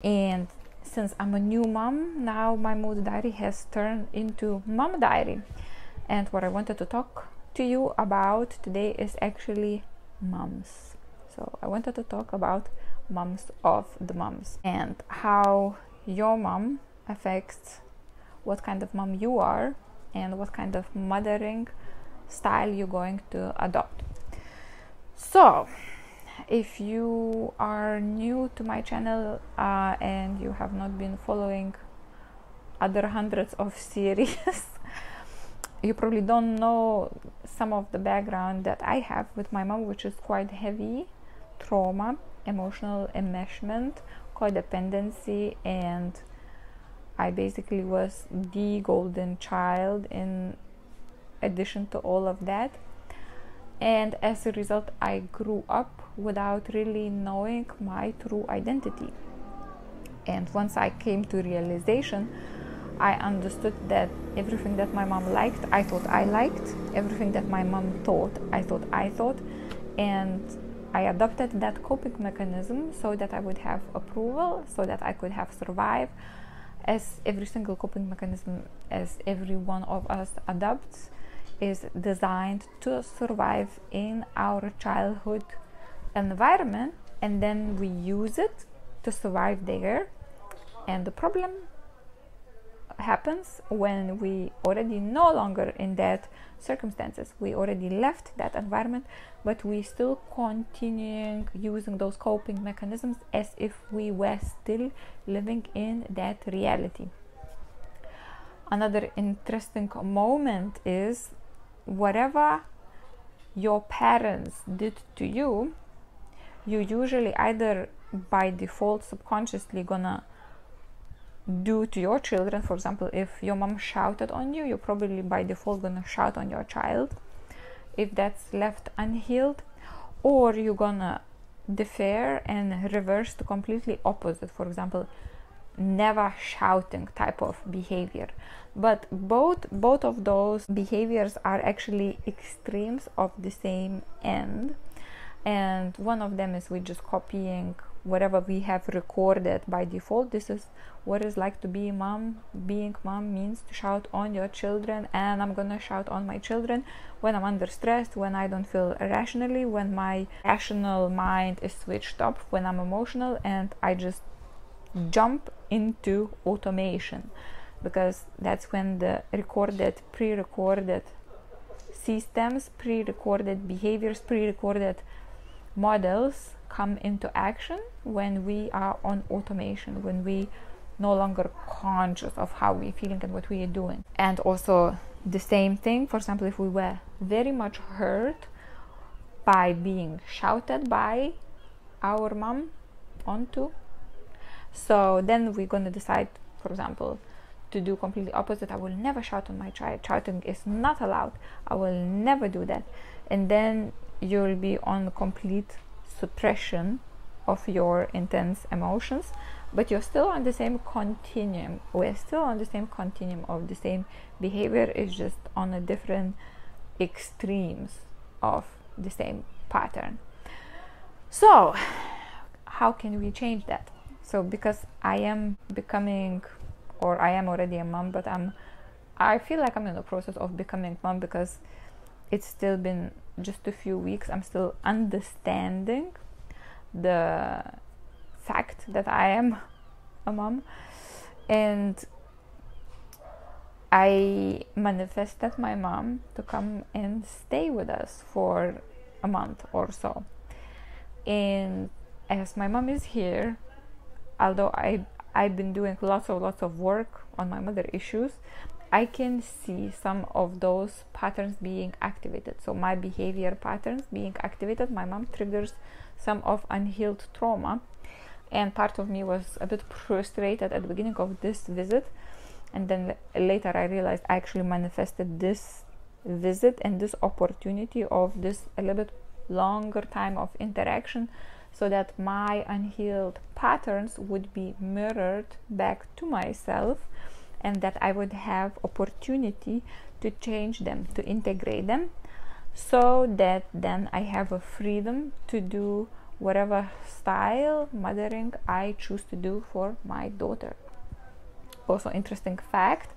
And since I'm a new mom, now my mood diary has turned into mom diary. And what I wanted to talk to you about today is actually moms. So I wanted to talk about moms of the moms and how your mom affects what kind of mom you are and what kind of mothering style you're going to adopt. So if you are new to my channel and you have not been following other hundreds of series, you probably don't know some of the background that I have with my mom, which is quite heavy: trauma, emotional enmeshment, codependency, and I basically was the golden child in addition to all of that. And as a result, I grew up without really knowing my true identity. And once I came to realization, I understood that everything that my mom liked, I thought I liked. Everything that my mom thought, I thought. And I adopted that coping mechanism so that I would have approval, so that I could have survived, as every single coping mechanism, as every one of us adopts, is designed to survive in our childhood environment, and then we use it to survive there. And the problem happens when we already no longer in that circumstances. We already left that environment, but we still continuing using those coping mechanisms as if we were still living in that reality. Another interesting moment is whatever your parents did to you, you usually either by default subconsciously gonna do to your children. For example, if your mom shouted on you, you're probably by default gonna shout on your child if that's left unhealed, or you're gonna defer and reverse the completely opposite. For example, never shouting type of behavior. But both of those behaviors are actually extremes of the same end, and one of them is we just copying whatever we have recorded by default. This is what it's like to be a mom. Being mom means to shout on your children, and I'm gonna shout on my children when I'm under stress, when I don't feel rationally, when my rational mind is switched off, when I'm emotional, and I just jump into automation, because that's when the pre-recorded systems, pre-recorded behaviors, pre-recorded models come into action when we are on automation, when we no longer conscious of how we're feeling and what we are doing. And also the same thing, for example, if we were very much hurt by being shouted by our mom onto, so then we're going to decide, for example, to do completely opposite. I will never shout on my child. Shouting is not allowed. I will never do that. And then you'll be on complete suppression of your intense emotions, but you're still on the same continuum. We're still on the same continuum of the same behavior. It's just on a different extremes of the same pattern. So how can we change that? So because I am becoming, or I am already a mom, but I feel like I'm in the process of becoming mom, because it's still been just a few weeks. I'm still understanding the fact that I am a mom, and I manifested my mom to come and stay with us for a month or so. And as my mom is here, although I've been doing lots of work on my mother issues, I can see some of those patterns being activated. So my behavior patterns being activated. My mom triggers some of unhealed trauma, and part of me was a bit frustrated at the beginning of this visit, and then later I realized I actually manifested this visit and this opportunity of this a little bit longer time of interaction, so that my unhealed patterns would be mirrored back to myself, and that I would have opportunity to change them, to integrate them, so that then I have a freedom to do whatever style mothering I choose to do for my daughter. Also, interesting fact,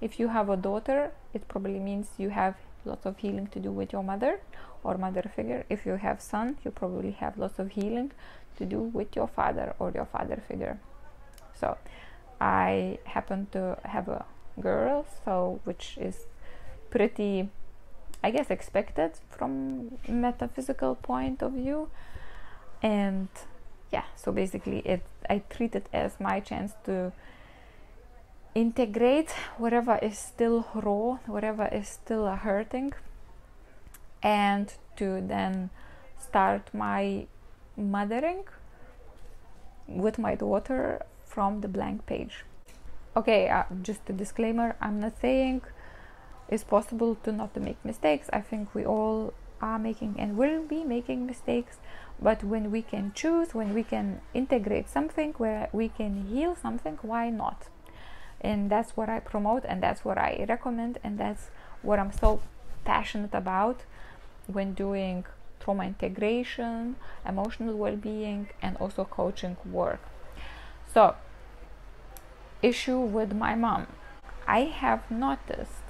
if you have a daughter, it probably means you have lots of healing to do with your mother or mother figure. If you have son, you probably have lots of healing to do with your father or your father figure. So I happen to have a girl, so which is pretty, I guess, expected from metaphysical point of view. And yeah, so basically I treat it as my chance to integrate whatever is still raw, whatever is still hurting, and to then start my mothering with my daughter from the blank page. Okay, just a disclaimer, I'm not saying it's possible to not to make mistakes. I think we all are making and will be making mistakes, but when we can choose, when we can integrate something, where we can heal something, why not? And that's what I promote, and that's what I recommend, and that's what I'm so passionate about when doing trauma integration, emotional well-being, and also coaching work. So, issue with my mom. I have noticed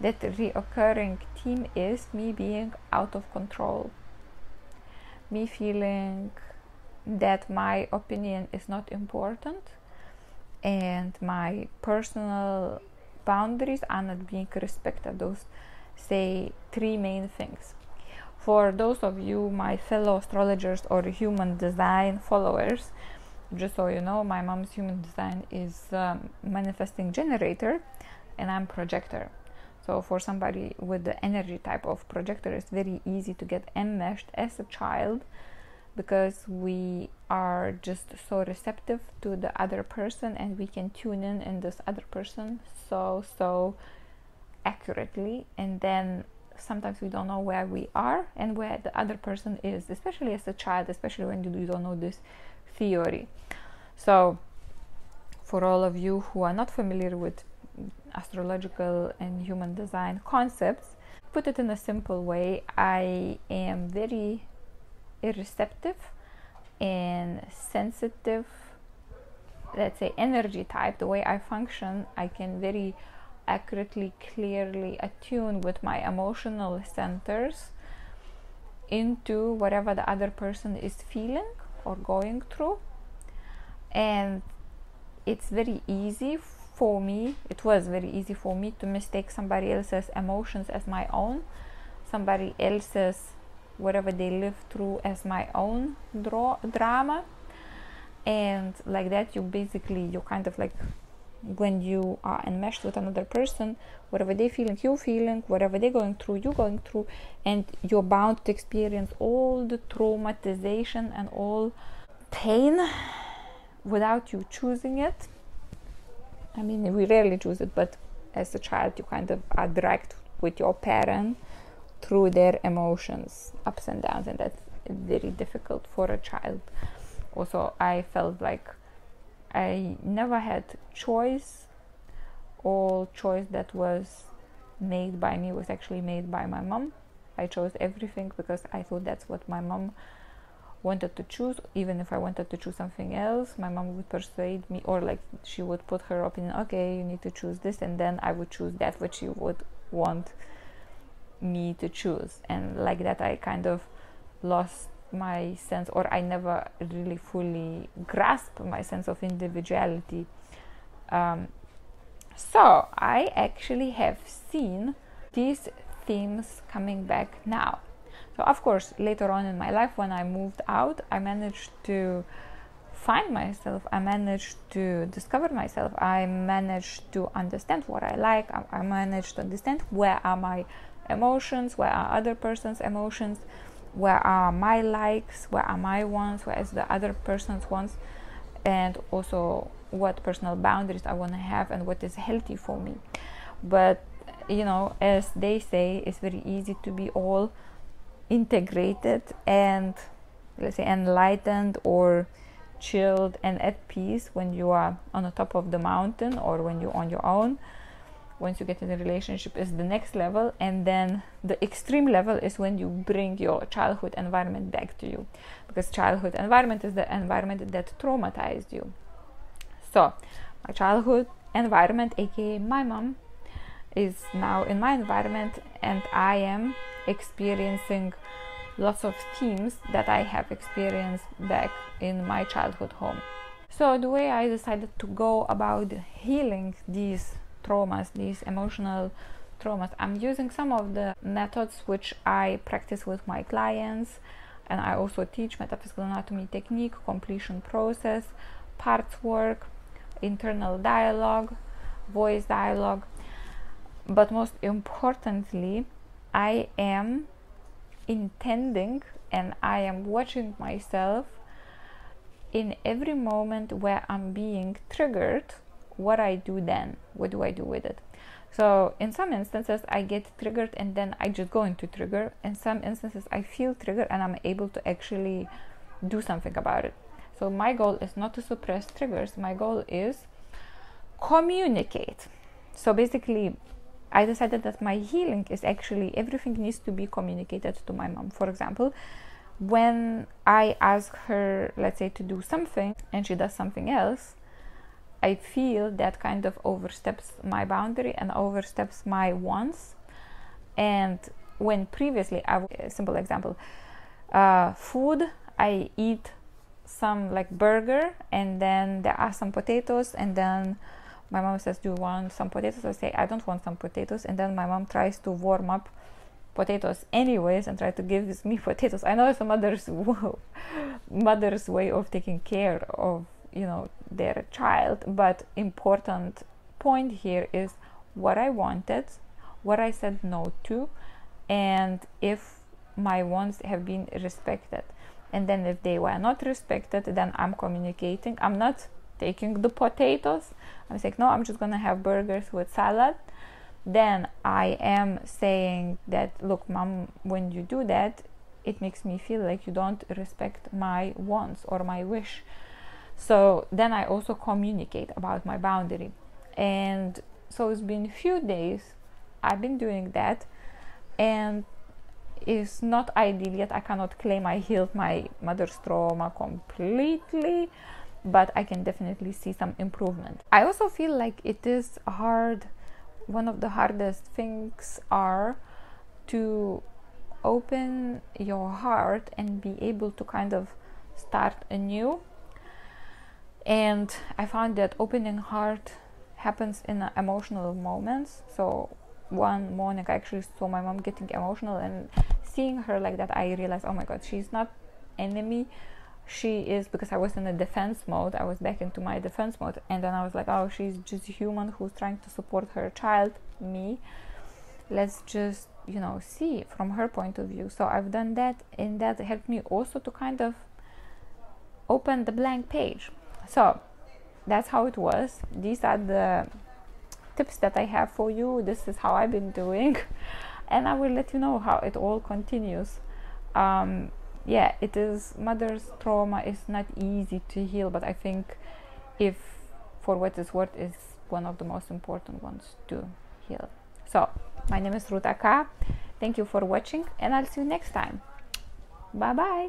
that the reoccurring theme is me being out of control, me feeling that my opinion is not important, and my personal boundaries are not being respected. Those, say, three main things. For those of you, my fellow astrologers or human design followers, just so you know, my mom's human design is manifesting generator, and I'm projector. So for somebody with the energy type of projector, it's very easy to get enmeshed as a child, because we are just so receptive to the other person, and we can tune in this other person so accurately, and then sometimes we don't know where we are and where the other person is, especially as a child, especially when you don't know this theory. So for all of you who are not familiar with astrological and human design concepts, put it in a simple way, I am very receptive and sensitive, let's say energy type. The way I function, I can very accurately, clearly attune with my emotional centers into whatever the other person is feeling or going through. And it's very easy for me, it was very easy for me to mistake somebody else's emotions as my own, somebody else's whatever they live through as my own drama. And like that, you kind of like, when you are enmeshed with another person, whatever they feeling, you're feeling, whatever they're going through, you're going through, and you're bound to experience all the traumatization and all pain without you choosing it. I mean, we rarely choose it, but as a child you kind of are dragged with your parent through their emotions, ups and downs, and that's very difficult for a child. Also, I felt like I never had choice. All choice that was made by me was actually made by my mom. I chose everything because I thought that's what my mom wanted to choose. Even if I wanted to choose something else, my mom would persuade me, or like she would put her opinion, okay, you need to choose this, and then I would choose that which she would want me to choose. And like that, I kind of lost my sense, or I never really fully grasped my sense of individuality. So I actually have seen these themes coming back now. So of course, later on in my life, when I moved out, I managed to find myself, I managed to discover myself, I managed to understand what I like, I managed to understand where are my emotions, where are other person's emotions, where are my likes, where are my wants, where is the other person's wants, and also what personal boundaries I want to have and what is healthy for me. But you know, as they say, it's very easy to be all integrated and, let's say, enlightened or chilled and at peace when you are on the top of the mountain or when you're on your own. once you get in a relationship is the next level, and then the extreme level is when you bring your childhood environment back to you, because childhood environment is the environment that traumatized you. So my childhood environment, aka my mom, is now in my environment, and I am experiencing lots of themes that I have experienced back in my childhood home. So the way I decided to go about healing these traumas, these emotional traumas, I'm using some of the methods which I practice with my clients, and I also teach metaphysical anatomy technique, completion process, parts work, internal dialogue, voice dialogue. But most importantly, I am intending and I am watching myself in every moment where I'm being triggered. What I do then, what do I do with it? So in some instances I get triggered and then I just go into trigger. In some instances I feel triggered and I'm able to actually do something about it. So my goal is not to suppress triggers, my goal is communicate. So basically I decided that my healing is actually everything needs to be communicated to my mom. For example, when I ask her, let's say, to do something and she does something else, I feel that kind of oversteps my boundary and oversteps my wants. And when previously, a simple example, food, I eat some like burger and then there are some potatoes, and then my mom says, do you want some potatoes? I say, I don't want some potatoes. And then my mom tries to warm up potatoes anyways and try to give me potatoes. I know it's a mother's way of taking care of, you know, their child, but important point here is what I wanted, what I said no to, and if my wants have been respected. And then if they were not respected, then I'm communicating. I'm not taking the potatoes. I'm saying, no, I'm just gonna have burgers with salad. Then I am saying that, look, mom, when you do that, it makes me feel like you don't respect my wants or my wish. So then I also communicate about my boundary. And so it's been a few days I've been doing that, and it's not ideal yet. I cannot claim I healed my mother's trauma completely, but I can definitely see some improvement. I also feel like it is hard. One of the hardest things are to open your heart and be able to kind of start anew. And I found that opening heart happens in emotional moments. So one morning I actually saw my mom getting emotional, and seeing her like that, I realized, oh my god, she's not enemy. She is, because I was in a defense mode, I was back into my defense mode, and then I was like, oh, she's just a human who's trying to support her child, me. Let's just, you know, see from her point of view. So I've done that, and that helped me also to kind of open the blank page. So that's how it was. These are the tips that I have for you. This is how I've been doing, and I will let you know how it all continues. Yeah, it is, mother's trauma is not easy to heal, but I think, if for what it's worth, is one of the most important ones to heal. So my name is Ruta. Thank you for watching, and I'll see you next time. Bye bye.